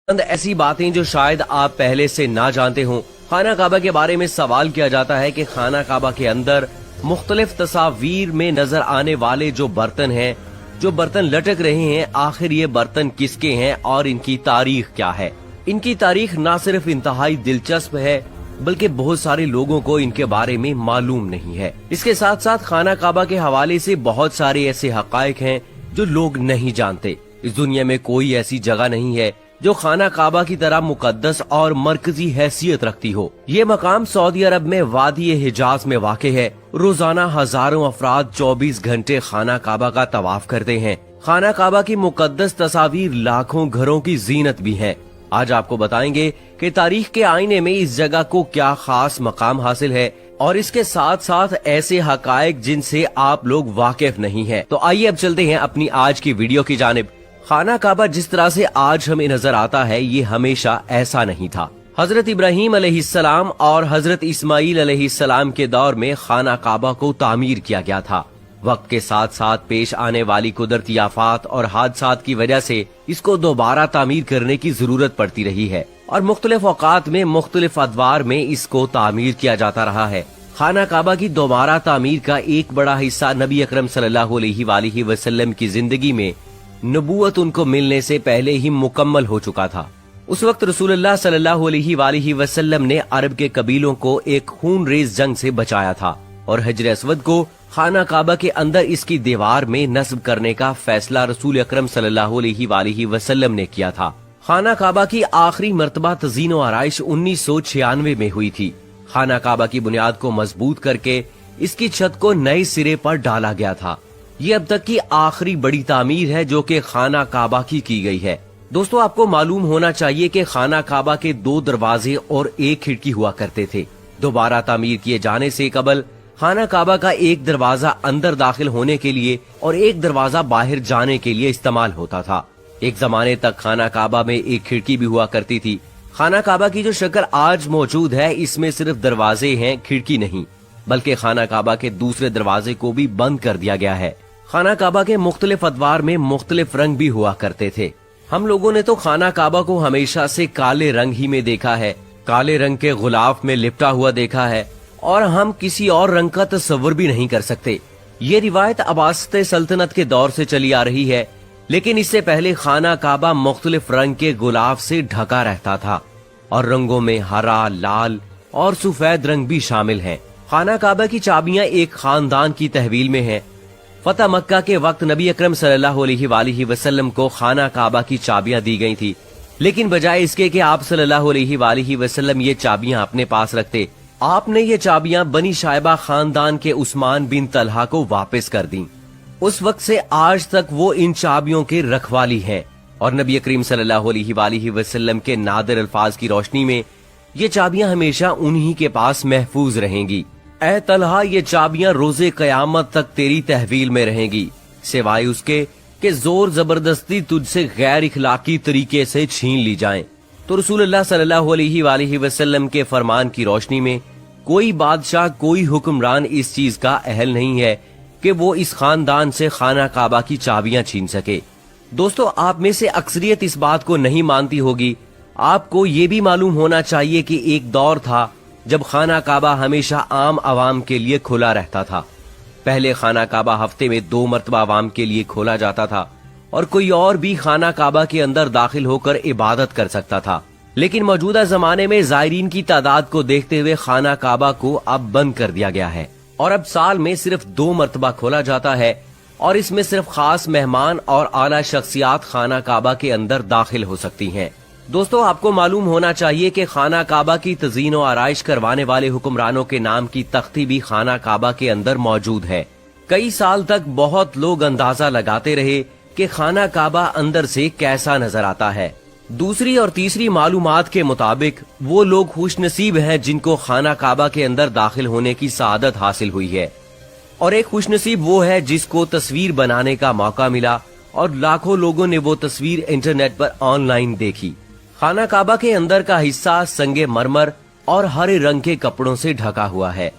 ऐसी बातें जो शायद आप पहले से ना जानते हों। खाना काबा के बारे में सवाल किया जाता है कि खाना काबा के अंदर मुख्तलिफ तस्वीर में नजर आने वाले जो बर्तन लटक रहे हैं, आखिर ये बर्तन किसके हैं और इनकी तारीख क्या है। इनकी तारीख न सिर्फ इंतहाई दिलचस्प है बल्कि बहुत सारे लोगों को इनके बारे में मालूम नहीं है। इसके साथ साथ खाना काबा के हवाले से बहुत सारे ऐसे हकायक हैं जो लोग नहीं जानते। इस दुनिया में कोई ऐसी जगह नहीं है जो खाना काबा की तरह मुकद्दस और मरकजी हैसियत रखती हो। ये मकाम सऊदी अरब में वादी हिजाज में वाक़ है। रोजाना हजारों अफराद 24 घंटे खाना काबा का तवाफ करते हैं। खाना काबा की मुकद्दस तस्वीर लाखों घरों की जीनत भी है। आज आपको बताएंगे कि तारीख के आईने में इस जगह को क्या खास मकाम हासिल है और इसके साथ साथ ऐसे हकायक जिनसे आप लोग वाकिफ नहीं है। तो आइए अब चलते हैं अपनी आज की वीडियो की जानिब। खाना काबा जिस तरह से आज हमें नजर आता है ये हमेशा ऐसा नहीं था। हजरत इब्राहीम अलैहिस्सलाम और हजरत इस्माईल अलैहिस्सलाम के दौर में खाना काबा को तामीर किया गया था। वक्त के साथ साथ पेश आने वाली कुदरती आफात और हादसात की वजह से इसको दोबारा तामीर करने की जरूरत पड़ती रही है और मुख्तलिफ औकात में मुख्तलिफ अदवार में इसको तामीर किया जाता रहा है। खाना काबा की दोबारा तामीर का एक बड़ा हिस्सा नबी अकरम सल्लल्लाहु अलैहि वसल्लम की जिंदगी में नबूवत उनको मिलने से पहले ही मुकम्मल हो चुका था। उस वक्त रसूलुल्लाह सल्लल्लाहु अलैहि वसल्लम ने अरब के कबीलों को एक खूनरेज जंग से बचाया था और हजर अस्वद को खाना काबा के अंदर इसकी दीवार में नस्ब करने का फैसला रसूल अकरम सल्लल्लाहु अलैहि वसल्लम ने किया था। खाना काबा की आखिरी मर्तबा तज़ीन व आराइश 1996 में हुई थी। खाना काबा की बुनियाद को मजबूत करके इसकी छत को नए सिरे पर डाला गया था। ये अब तक की आखिरी बड़ी तामीर है जो कि खाना काबा की गई है। दोस्तों, आपको मालूम होना चाहिए कि खाना काबा के 2 दरवाजे और 1 खिड़की हुआ करते थे। दोबारा तामीर किए जाने से कबल खाना काबा का एक दरवाजा अंदर दाखिल होने के लिए और एक दरवाजा बाहर जाने के लिए इस्तेमाल होता था। एक जमाने तक खाना काबा में 1 खिड़की भी हुआ करती थी। खाना काबा की जो शक्ल आज मौजूद है इसमें सिर्फ दरवाजे हैं, खिड़की नहीं, बल्कि खाना काबा के दूसरे दरवाजे को भी बंद कर दिया गया है। खाना काबा के मुख्तलिफ अदवार में मुख्तलिफ रंग भी हुआ करते थे। हम लोगों ने तो खाना काबा को हमेशा से काले रंग ही में देखा है, काले रंग के गुलाफ में लिपटा हुआ देखा है और हम किसी और रंग का तस्वर भी नहीं कर सकते। ये रिवायत अब्बासिद सल्तनत के दौर से चली आ रही है, लेकिन इससे पहले खाना काबा मुख्तलिफ रंग के गुलाफ से ढका रहता था और रंगों में हरा, लाल और सफेद रंग भी शामिल हैं। खाना काबा की चाबियां एक खानदान की तहवील में हैं। फतह मक्का के वक्त नबी अकरम सल्लल्लाहु अलैहि वसल्लम को खाना काबा की चाबियां दी गई थी, लेकिन बजाय इसके कि आप सल्लल्लाहु अलैहि वसल्लम ये चाबियां अपने पास रखते, आपने ये चाबियां बनी शाइबा खानदान के उस्मान बिन तलहा को वापस कर दी। उस वक्त से आज तक वो इन चाबियों के रखवाली हैं और नबी करीम सल्लल्लाहु अलैहि वसल्लम के नादिर अल्फाज की रोशनी में ये चाबियां हमेशा उन्हीं के पास महफूज रहेंगी। ऐ तलहा, ये चाबियां रोजे कयामत तक तेरी तहवील में रहेंगी, सिवाय उसके कि जोर जबरदस्ती तुझसे गैर इखलाकी तरीके से छीन ली जाएं। तो रसूलुल्लाह सल्लल्लाहु अलैहि वसल्लम के फरमान की रोशनी में कोई बादशाह, कोई हुक्मरान इस चीज का अहल नहीं है कि वो इस खानदान से खाना काबा की चाबियां छीन सके। दोस्तों, आप में से अक्सरियत इस बात को नहीं मानती होगी। आपको ये भी मालूम होना चाहिए कि एक दौर था जब खाना काबा हमेशा आम आवाम के लिए खुला रहता था। पहले खाना काबा हफ्ते में 2 मरतबा आवाम के लिए खोला जाता था और कोई और भी खाना काबा के अंदर दाखिल होकर इबादत कर सकता था, लेकिन मौजूदा जमाने में जायरीन की तादाद को देखते हुए खाना काबा को अब बंद कर दिया गया है और अब साल में सिर्फ 2 मरतबा खोला जाता है और इसमें सिर्फ खास मेहमान और आला शख्सियात खाना काबा के अंदर दाखिल हो सकती हैं। दोस्तों, आपको मालूम होना चाहिए कि खाना काबा की तज़ीन व आराइश करवाने वाले हुक्मरानों के नाम की तख्ती भी खाना काबा के अंदर मौजूद है। कई साल तक बहुत लोग अंदाजा लगाते रहे कि खाना काबा अंदर से कैसा नजर आता है। दूसरी और तीसरी मालूमात के मुताबिक वो लोग खुशनसीब हैं जिनको खाना काबा के अंदर दाखिल होने की सआदत हासिल हुई है और एक खुशनसीब वो है जिसको तस्वीर बनाने का मौका मिला और लाखों लोगों ने वो तस्वीर इंटरनेट पर ऑनलाइन देखी। खाना काबा के अंदर का हिस्सा संगे मरमर और हरे रंग के कपड़ों से ढका हुआ है।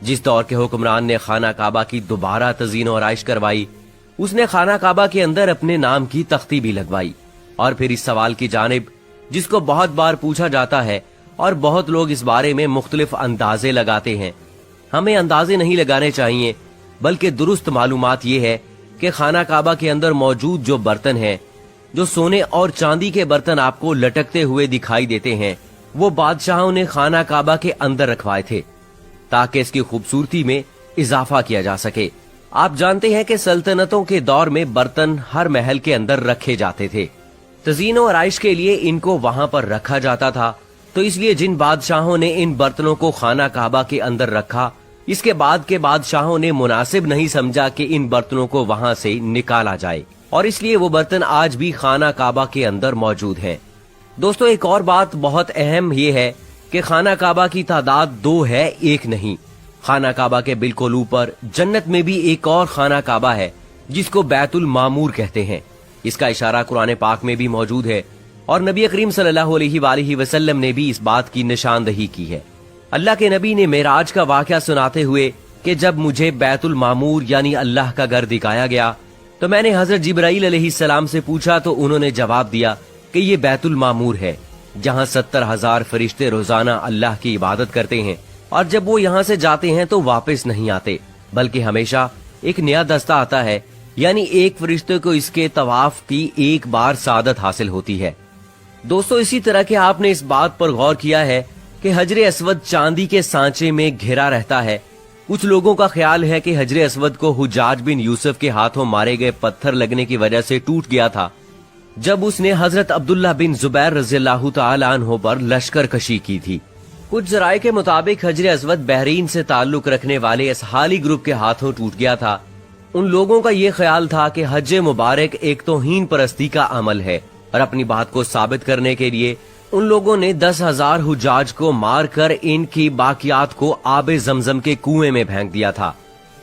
जिस दौर के हुक्मरान ने खाना काबा की दोबारा तज़ीन व आराइश करवाई, उसने खाना काबा के अंदर अपने नाम की तख्ती भी लगवाई और फिर इस सवाल की जानिब جس کو بہت بار پوچھا جاتا ہے اور بہت لوگ اس بارے میں مختلف اندازے لگاتے ہیں۔ ہمیں اندازے نہیں لگانے چاہیے، بلکہ درست معلومات یہ ہے کہ خانہ کعبہ کے اندر موجود جو برتن ہیں، جو سونے اور چاندی کے برتن آپ کو لٹکتے ہوئے دکھائی دیتے ہیں، وہ بادشاہوں نے خانہ کعبہ کے اندر رکھوائے تھے تاکہ اس کی خوبصورتی میں اضافہ کیا جا سکے۔ آپ جانتے ہیں کہ سلطنتوں کے دور میں برتن ہر محل کے اندر رکھے جاتے تھے، تزئین و آرائش کے لیے ان کو وہاں پر رکھا جاتا تھا، تو اس لیے جن بادشاہوں نے ان برتنوں کو خانہ کعبہ کے اندر رکھا، اس کے بعد کے بادشاہوں نے مناسب نہیں سمجھا کہ ان برتنوں کو وہاں سے نکالا جائے، اور اس لیے وہ برتن آج بھی خانہ کعبہ کے اندر موجود ہیں۔ دوستو، ایک اور بات بہت اہم یہ ہے کہ خانہ کعبہ کی تعداد 2 ہے، 1 نہیں۔ خانہ کعبہ کے بالکل اوپر جنت میں بھی ایک اور خانہ کعبہ ہے جس کو بیت المعمور کہتے ہیں۔ اس کا اشارہ قرآن پاک میں بھی موجود ہے، اور نبی کریم صلی اللہ علیہ وآلہ وسلم نے بھی اس بات کی نشاندہی کی ہے۔ اللہ کے نبی نے معراج کا واقعہ سناتے ہوئے کہ جب مجھے بیت المعمور یعنی اللہ کا گھر دکھایا گیا تو میں نے حضرت جبرائیل علیہ السلام سے پوچھا، تو انہوں نے جواب دیا کہ یہ بیت المعمور ہے جہاں 70,000 فرشتے روزانہ اللہ کی عبادت کرتے ہیں، اور جب وہ یہاں سے جاتے ہیں تو واپس نہیں آتے، بلکہ ہمیشہ ایک نیا دستہ آتا ہے، یعنی ایک فرشتے کو اس کے طواف کی ایک بار سعادت حاصل ہوتی ہے۔ دوستو، اسی طرح کہ آپ نے اس بات پر غور کیا ہے کہ حجر اسود چاندی کے سانچے میں گھرا رہتا ہے۔ کچھ لوگوں کا خیال ہے کہ حجر اسود کو حجاج بن یوسف کے ہاتھوں مارے گئے پتھر لگنے کی وجہ سے ٹوٹ گیا تھا جب اس نے حضرت عبداللہ بن زبیر رضی اللہ تعالی عنہ پر لشکر کشی کی تھی۔ کچھ ذرائع کے مطابق حجر اسود بحرین سے تعلق رکھنے والے اسحالی گروپ کے ہاتھوں ٹوٹ گیا تھا۔ ان لوگوں کا یہ خیال تھا کہ حج مبارک ایک توہین پرستی کا عمل ہے، اور اپنی بات کو ثابت کرنے کے لیے ان لوگوں نے 10,000 حجاج کو مار کر ان کی باقیات کو آب زمزم کے کنویں میں پھینک دیا تھا۔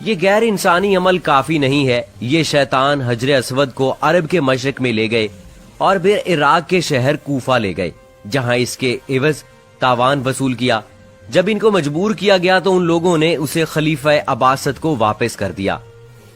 یہ غیر انسانی عمل کافی نہیں ہے، یہ شیطان حجر اسود کو عرب کے مشرق میں لے گئے اور پھر عراق کے شہر کوفہ لے گئے، جہاں اس کے عوض تاوان وصول کیا۔ جب ان کو مجبور کیا گیا تو ان لوگوں نے اسے خلیفہ عباسد کو واپس کر دیا،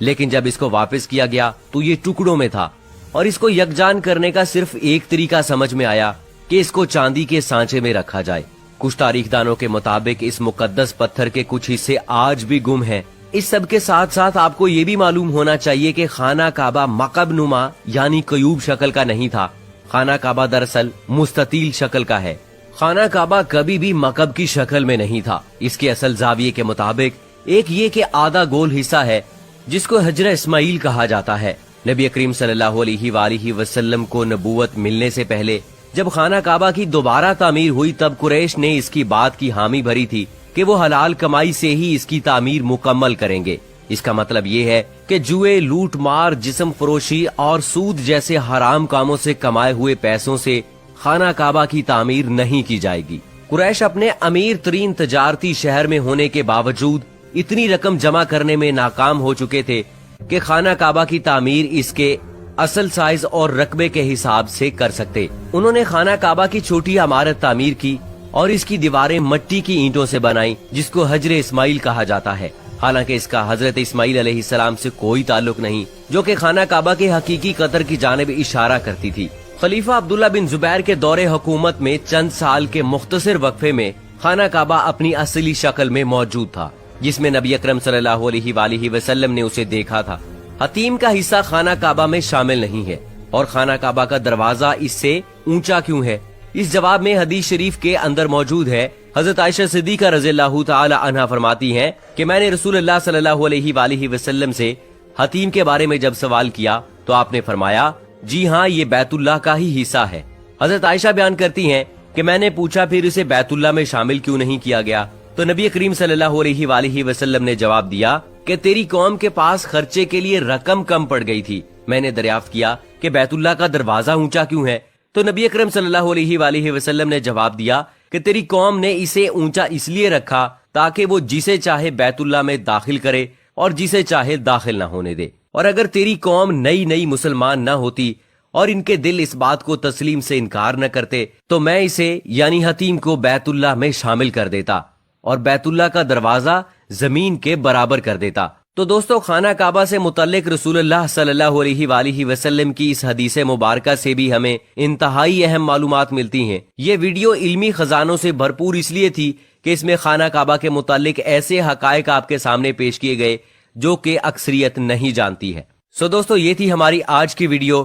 لیکن جب اس کو واپس کیا گیا تو یہ ٹکڑوں میں تھا، اور اس کو یکجان کرنے کا صرف ایک طریقہ سمجھ میں آیا کہ اس کو چاندی کے سانچے میں رکھا جائے۔ کچھ تاریخ دانوں کے مطابق اس مقدس پتھر کے کچھ حصے آج بھی گم ہیں۔ اس سب کے ساتھ ساتھ آپ کو یہ بھی معلوم ہونا چاہیے کہ خانہ کعبہ مکعب نما یعنی کیوب شکل کا نہیں تھا۔ خانہ کعبہ دراصل مستطیل شکل کا ہے۔ خانہ کعبہ کبھی بھی مکعب کی شکل میں نہیں تھا۔ اس کے اصل زاویے کے مطابق ایک یہ کہ آدھا گول حصہ ہے جس کو حجر اسماعیل کہا جاتا ہے۔ نبی کریم صلی اللہ علیہ وآلہ وسلم کو نبوت ملنے سے پہلے جب خانہ کعبہ کی دوبارہ تعمیر ہوئی تب قریش نے اس کی بات کی حامی بھری تھی کہ وہ حلال کمائی سے ہی اس کی تعمیر مکمل کریں گے۔ اس کا مطلب یہ ہے کہ جوئے، لوٹ مار، جسم فروشی اور سود جیسے حرام کاموں سے کمائے ہوئے پیسوں سے خانہ کعبہ کی تعمیر نہیں کی جائے گی۔ قریش اپنے امیر ترین تجارتی شہر میں ہونے کے باوجود اتنی رقم جمع کرنے میں ناکام ہو چکے تھے کہ خانہ کعبہ کی تعمیر اس کے اصل سائز اور رقبے کے حساب سے کر سکتے۔ انہوں نے خانہ کعبہ کی چھوٹی عمارت تعمیر کی اور اس کی دیواریں مٹی کی اینٹوں سے بنائیں، جس کو حجر اسماعیل کہا جاتا ہے، حالانکہ اس کا حضرت اسماعیل علیہ السلام سے کوئی تعلق نہیں، جو کہ خانہ کعبہ کے حقیقی قطر کی جانب اشارہ کرتی تھی۔ خلیفہ عبداللہ بن زبیر کے دور حکومت میں چند سال کے مختصر وقفے میں خانہ کعبہ اپنی اصلی شکل میں موجود تھا، جس میں نبی اکرم صلی اللہ علیہ وآلہ وسلم نے اسے دیکھا تھا۔ حتیم کا حصہ خانہ کعبہ میں شامل نہیں ہے، اور خانہ کعبہ کا دروازہ اس سے اونچا کیوں ہے؟ اس جواب میں حدیث شریف کے اندر موجود ہے۔ حضرت عائشہ صدیقہ رضی اللہ تعالی عنہا فرماتی ہیں کہ میں نے رسول اللہ صلی اللہ علیہ وآلہ وسلم سے حتیم کے بارے میں جب سوال کیا تو آپ نے فرمایا، جی ہاں، یہ بیت اللہ کا ہی حصہ ہے۔ حضرت عائشہ بیان کرتی ہیں کہ میں نے پوچھا پھر اسے بیت اللہ میں شامل کیوں نہیں کیا گیا؟ تو نبی کریم صلی اللہ علیہ وآلہ وسلم نے جواب دیا کہ تیری قوم کے پاس خرچے کے لیے رقم کم پڑ گئی تھی۔ میں نے دریافت کیا کہ بیت اللہ کا دروازہ اونچا کیوں ہے؟ تو نبی اکرم صلی اللہ علیہ وآلہ وسلم نے جواب دیا کہ تیری قوم نے اسے اونچا اس لیے رکھا تاکہ وہ جسے چاہے بیت اللہ میں داخل کرے اور جسے چاہے داخل نہ ہونے دے، اور اگر تیری قوم نئی مسلمان نہ ہوتی اور ان کے دل اس بات کو تسلیم سے انکار نہ کرتے تو میں اسے یعنی حتیم کو بیت اللہ میں شامل کر دیتا اور بیت اللہ کا دروازہ زمین کے برابر کر دیتا۔ तो दोस्तों, खाना काबा से मुतल्लिक रसूलुल्लाह सल्लल्लाहु अलैहि वालिहि वसल्लम की इस हदीस मुबारका से भी हमें इंतहाई अहम मालूमात मिलती हैं। ये वीडियो इल्मी खजानों से भरपूर इसलिए थी कि इसमें खाना काबा के मुतालिक ऐसे हकायक आपके सामने पेश किए गए जो कि अक्सरियत नहीं जानती है। सो दोस्तों, ये थी हमारी आज की वीडियो।